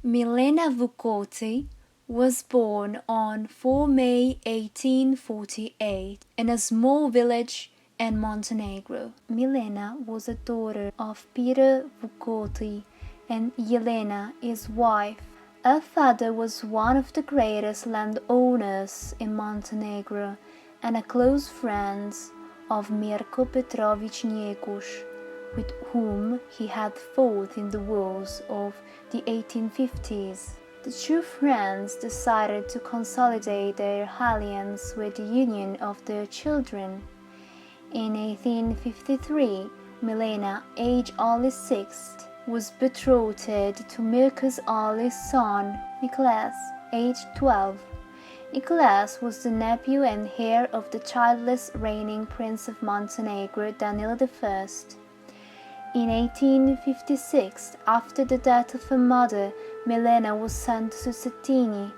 Milena Vukotić was born on 4 May 1848 in a small village in Montenegro. Milena was a daughter of Peter Vukotić and Milena, his wife. Her father was one of the greatest landowners in Montenegro and a close friend of Mirko Petrović-Njegoš, with whom he had fought in the wars of the 1850s. The two friends decided to consolidate their alliance with the union of their children. In 1853, Milena, aged only 6, was betrothed to Mirko's eldest son, Nicholas, aged 12. Nicholas was the nephew and heir of the childless reigning Prince of Montenegro, Daniel I. In 1856, after the death of her mother, Milena was sent to Cetinje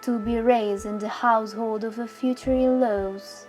to be raised in the household of her future in-laws.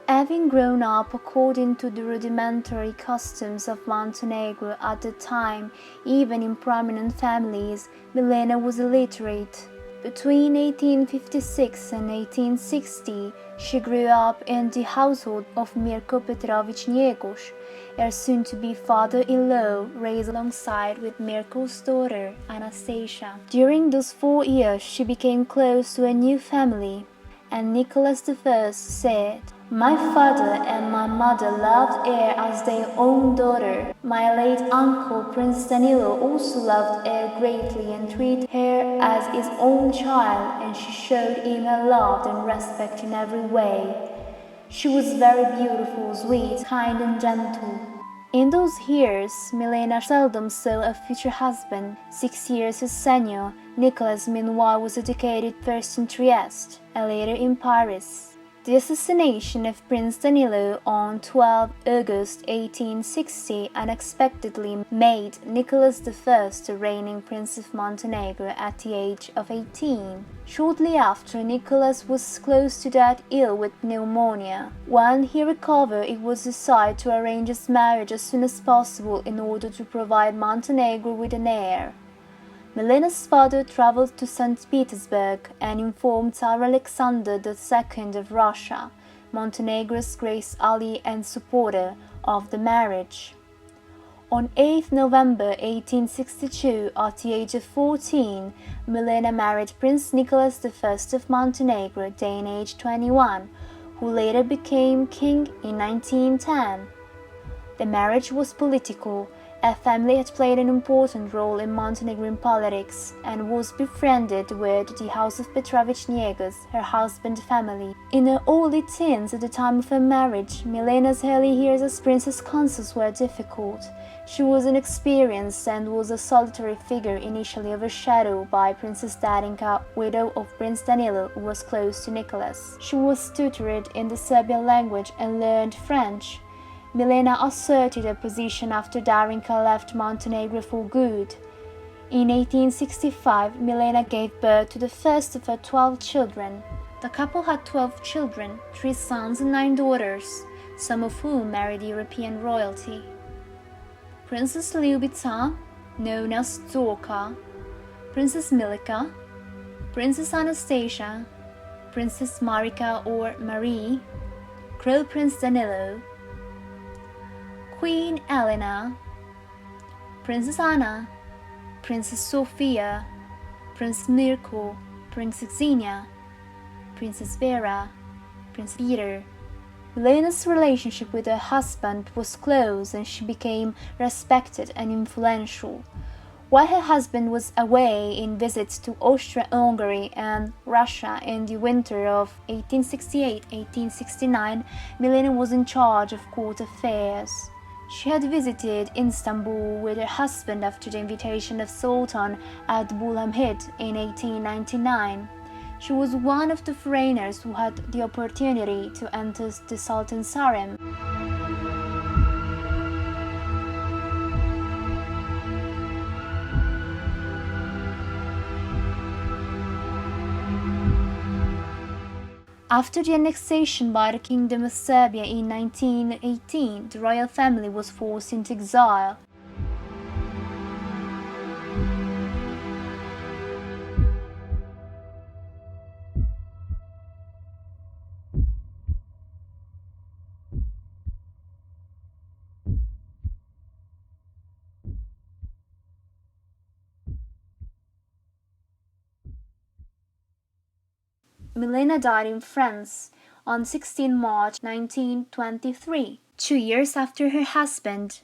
Having grown up according to the rudimentary customs of Montenegro at the time, even in prominent families, Milena was illiterate. Between 1856 and 1860, she grew up in the household of Mirko Petrović-Njegoš, her soon-to-be father-in-law, raised alongside with Mirko's daughter, Anastasia. During those 4 years, she became close to a new family, and Nicholas I said, "My father and my mother loved her as their own daughter. My late uncle, Prince Danilo, also loved her greatly and treated her as his own child, and she showed him her love and respect in every way. She was very beautiful, sweet, kind and gentle." In those years, Milena seldom saw her future husband. 6 years his senior, Nicholas meanwhile was educated first in Trieste and later in Paris. The assassination of Prince Danilo on 12 August 1860 unexpectedly made Nicholas I the reigning Prince of Montenegro at the age of 18. Shortly after, Nicholas was close to death, ill with pneumonia. When he recovered, it was decided to arrange his marriage as soon as possible in order to provide Montenegro with an heir. Milena's father traveled to St. Petersburg and informed Tsar Alexander II of Russia, Montenegro's great ally and supporter, of the marriage. On 8 November 1862, at the age of 14, Milena married Prince Nicholas I of Montenegro, then aged 21, who later became king in 1910. The marriage was political. Her family had played an important role in Montenegrin politics and was befriended with the house of Petrović-Njegoš, her husband's family. In her early teens at the time of her marriage, Milena's early years as princess consort were difficult. She was inexperienced and was a solitary figure, initially overshadowed by Princess Darinka, widow of Prince Danilo, who was close to Nicholas. She was tutored in the Serbian language and learned French. Milena asserted her position after Darinka left Montenegro for good. In 1865, Milena gave birth to the first of her 12 children. The couple had 12 children, 3 sons and 9 daughters, some of whom married European royalty. Princess Ljubica, known as Zorka, Princess Milica, Princess Anastasia, Princess Marika or Marie, Crown Prince Danilo, Queen Elena, Princess Anna, Princess Sofia, Prince Mirko, Princess Xenia, Princess Vera, Prince Peter. Milena's relationship with her husband was close and she became respected and influential. While her husband was away in visits to Austria-Hungary and Russia in the winter of 1868-1869, Milena was in charge of court affairs. She had visited Istanbul with her husband after the invitation of Sultan Abdülhamid in 1899. She was one of the foreigners who had the opportunity to enter the Sultan's harem. After the annexation by the Kingdom of Serbia in 1918, the royal family was forced into exile. Milena died in France on 16 March 1923, 2 years after her husband